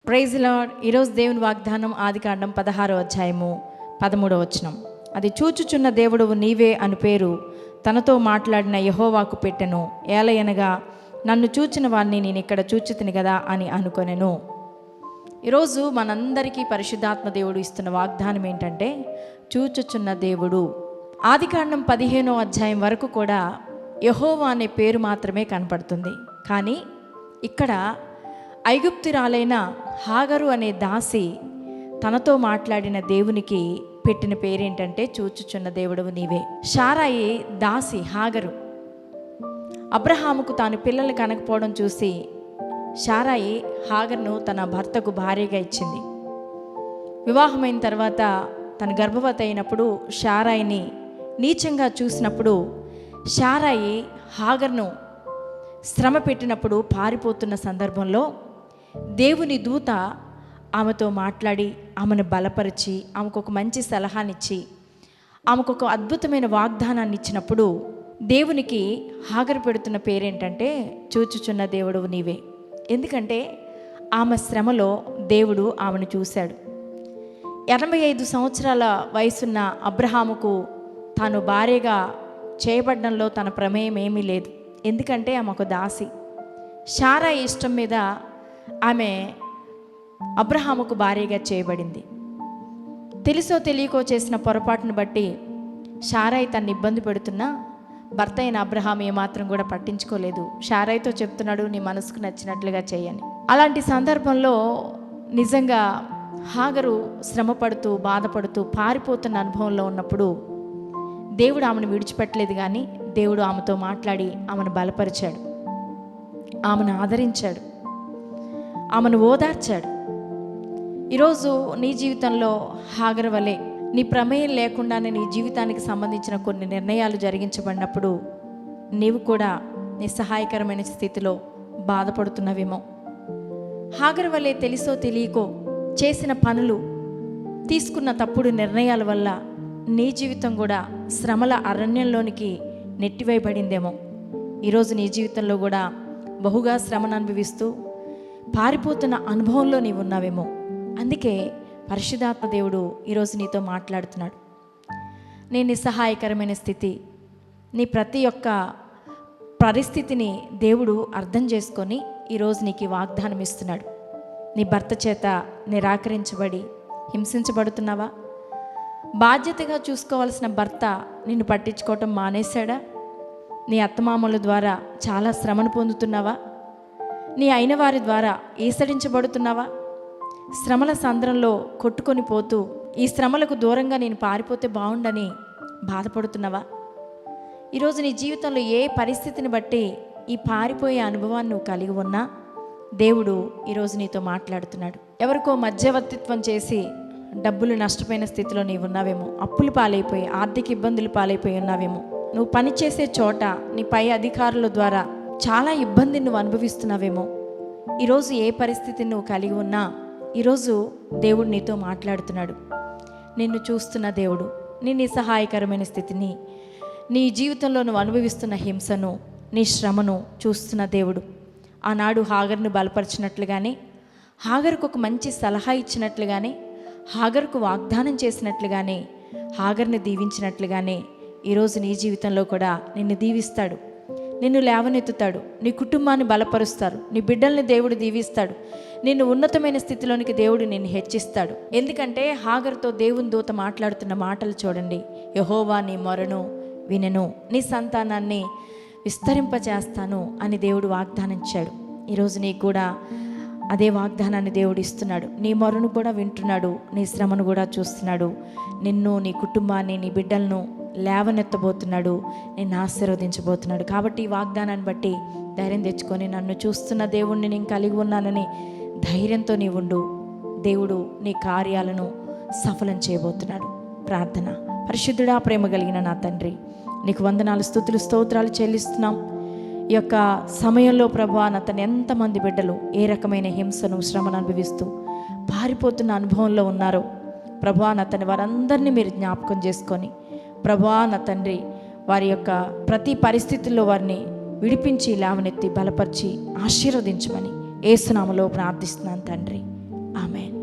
Praise lord. ఈరోజు దేవుని వాగ్దానం ఆదికాండం 16వ అధ్యాయము 13వ వచనం. అది చూచుచున్న దేవుడవు నీవే అని పేరు తనతో మాట్లాడిన యెహోవాకు పెట్టెను. ఏలయనగా నన్ను చూచిన వారిని నేను ఇక్కడ చూచితిని కదా అని అనుకొనెను. ఈరోజు మనందరికీ పరిశుద్ధాత్మ దేవుడు ఇస్తున్న వాగ్దానం ఏంటంటే చూచుచున్న దేవుడు. ఆదికాండం 15వ అధ్యాయం వరకు కూడా యెహోవా అనే పేరు మాత్రమే కనపడుతుంది. కానీ ఇక్కడ ఐగుప్తురాలైన హాగరు అనే దాసి తనతో మాట్లాడిన దేవునికి పెట్టిన పేరేంటంటే చూచుచున్న దేవుడవు నీవే. శారాయి దాసి హాగరు అబ్రహాముకు తాను పిల్లలు కనకపోవడం చూసి శారాయి హాగర్ను తన భర్తకు భార్యగా ఇచ్చింది. వివాహమైన తర్వాత తన గర్భవతి అయినప్పుడు శారాయిని నీచంగా చూసినప్పుడు శారాయి హాగర్ను శ్రమ పెట్టినప్పుడు పారిపోతున్న సందర్భంలో దేవుని దూత ఆమెతో మాట్లాడి ఆమెను బలపరిచి ఆమెకు ఒక మంచి సలహానిచ్చి ఆమెకు ఒక అద్భుతమైన వాగ్దానాన్ని ఇచ్చినప్పుడు దేవునికి హాగరు పెడుతున్న పేరేంటంటే చూచుచున్న దేవుడవు నీవే. ఎందుకంటే ఆమె శ్రమలో దేవుడు ఆమెను చూశాడు. 85 సంవత్సరాల వయసున్న అబ్రహాముకు తాను భార్యగా చేయబడడంలో తన ప్రమేయం ఏమీ లేదు. ఎందుకంటే ఆమె ఒక దాసి. శారా ఇష్టం మీద ఆమె అబ్రహాముకు భార్యగా చేయబడింది. తెలుసో తెలియకో చేసిన పొరపాటును బట్టి శారాయి తన్ని ఇబ్బంది పెడుతున్నా భర్త అయిన అబ్రహాం ఏమాత్రం కూడా పట్టించుకోలేదు. శారాయితో చెప్తున్నాడు, నీ మనసుకు నచ్చినట్లుగా చేయని. అలాంటి సందర్భంలో నిజంగా హాగరు శ్రమపడుతూ బాధపడుతూ పారిపోతున్న అనుభవంలో ఉన్నప్పుడు దేవుడు ఆమెను విడిచిపెట్టలేదు. కానీ దేవుడు ఆమెతో మాట్లాడి ఆమెను బలపరిచాడు, ఆమెను ఆదరించాడు, ఆమెను ఓదార్చాడు. ఈరోజు నీ జీవితంలో హాగరు వలె నీ ప్రమేయం లేకుండానే నీ జీవితానికి సంబంధించిన కొన్ని నిర్ణయాలు జరిగించబడినప్పుడు నీవు కూడా నిస్సహాయకరమైన స్థితిలో బాధపడుతున్నవేమో. హాగరు వలె తెలుసో తెలియకో చేసిన పనులు, తీసుకున్న తప్పుడు నిర్ణయాల వల్ల నీ జీవితం కూడా శ్రమల అరణ్యంలోనికి నెట్టివేయబడిందేమో. ఈరోజు నీ జీవితంలో కూడా బహుగా శ్రమను అనుభవిస్తూ పారిపోతున్న అనుభవంలో నీవు ఉన్నావేమో. అందుకే పరిశుద్ధాత్మ దేవుడు ఈరోజు నీతో మాట్లాడుతున్నాడు. నీ నిస్సహాయకరమైన స్థితి, నీ ప్రతి ఒక్క పరిస్థితిని దేవుడు అర్థం చేసుకొని ఈరోజు నీకు వాగ్దానం ఇస్తున్నాడు. నీ భర్త చేత నిరాకరించబడి హింసించబడుతున్నావా? బాధ్యతగా చూసుకోవాల్సిన భర్త నిన్ను పట్టించుకోవటం మానేశాడా? నీ అత్తమామల ద్వారా చాలా శ్రమను పొందుతున్నావా? నీ అయిన వారి ద్వారా ఈసడించబడుతున్నావా? శ్రమల సంద్రంలో కొట్టుకొని పోతూ ఈ శ్రమలకు దూరంగా నేను పారిపోతే బాగుండని బాధపడుతున్నావా? ఈరోజు నీ జీవితంలో ఏ పరిస్థితిని బట్టి ఈ పారిపోయే అనుభవాన్ని నువ్వు కలిగి ఉన్నా దేవుడు ఈరోజు నీతో మాట్లాడుతున్నాడు. ఎవరికో మధ్యవర్తిత్వం చేసి డబ్బులు నష్టపోయిన స్థితిలో నీవు ఉన్నావేమో. అప్పులు పాలైపోయి ఆర్థిక ఇబ్బందులు పాలైపోయి ఉన్నావేమో. నువ్వు పనిచేసే చోట నీ పై అధికారుల ద్వారా చాలా ఇబ్బందిని నువ్వు అనుభవిస్తున్నావేమో. ఈరోజు ఏ పరిస్థితిని నువ్వు కలిగి ఉన్నా ఈరోజు దేవుడు నీతో మాట్లాడుతున్నాడు. నిన్ను చూస్తున్న దేవుడు, నీ నిస్సహాయకరమైన స్థితిని, నీ జీవితంలో నువ్వు అనుభవిస్తున్న హింసను, నీ శ్రమను చూస్తున్న దేవుడు ఆనాడు హాగర్ను బలపరిచినట్లుగానే, హాగర్కు ఒక మంచి సలహా ఇచ్చినట్లుగానే, హాగర్కు వాగ్దానం చేసినట్లుగానే, హాగర్ని దీవించినట్లుగానే ఈరోజు నీ జీవితంలో కూడా నిన్ను దీవిస్తాడు, నిన్ను లేవనెత్తుతాడు, నీ కుటుంబాన్ని బలపరుస్తాడు, నీ బిడ్డల్ని దేవుడు దీవిస్తాడు, నిన్ను ఉన్నతమైన స్థితిలోనికి దేవుడు నిన్ను హెచ్చిస్తాడు. ఎందుకంటే హాగరుతో దేవుని దూత మాట్లాడుతున్న మాటలు చూడండి. యెహోవా నీ మొరను వినెను, నీ సంతానాన్ని విస్తరింపచేస్తాను అని దేవుడు వాగ్దానం ఇచ్చాడు. ఈరోజు నీకు కూడా అదే వాగ్దానాన్ని దేవుడు ఇస్తున్నాడు. నీ మొరను కూడా వింటున్నాడు, నీ శ్రమను కూడా చూస్తున్నాడు, నిన్ను, నీ కుటుంబాన్ని, నీ బిడ్డలను లేవనెత్తబోతున్నాడు, నిన్ను ఆశీర్వదించబోతున్నాడు. కాబట్టి ఈ వాగ్దానాన్ని బట్టి ధైర్యం తెచ్చుకొని నన్ను చూస్తున్న దేవుణ్ణి నేను కలిగి ఉన్నానని ధైర్యంతో నీవుండు. దేవుడు నీ కార్యాలను సఫలం చేయబోతున్నాడు. ప్రార్థన. పరిశుద్ధుడా, ప్రేమ కలిగిన నా తండ్రి, నీకు వందనాలు, స్తుతులు, స్తోత్రాలు చెల్లిస్తున్నాం. ఈ యొక్క సమయంలో ప్రభువా అతను ఎంతమంది బిడ్డలు ఏ రకమైన హింసను, శ్రమను అనుభవిస్తూ పారిపోతున్న అనుభవంలో ఉన్నారో ప్రభువా అతని వారందరినీ మీరు జ్ఞాపకం చేసుకొని ప్రభువా నా తండ్రి వారి యొక్క ప్రతి పరిస్థితుల్లో వారిని విడిపించి లేవనెత్తి బలపరిచి ఆశీర్వదించమని యేసు నామములో ప్రార్థిస్తున్నాను తండ్రి. ఆమేన్.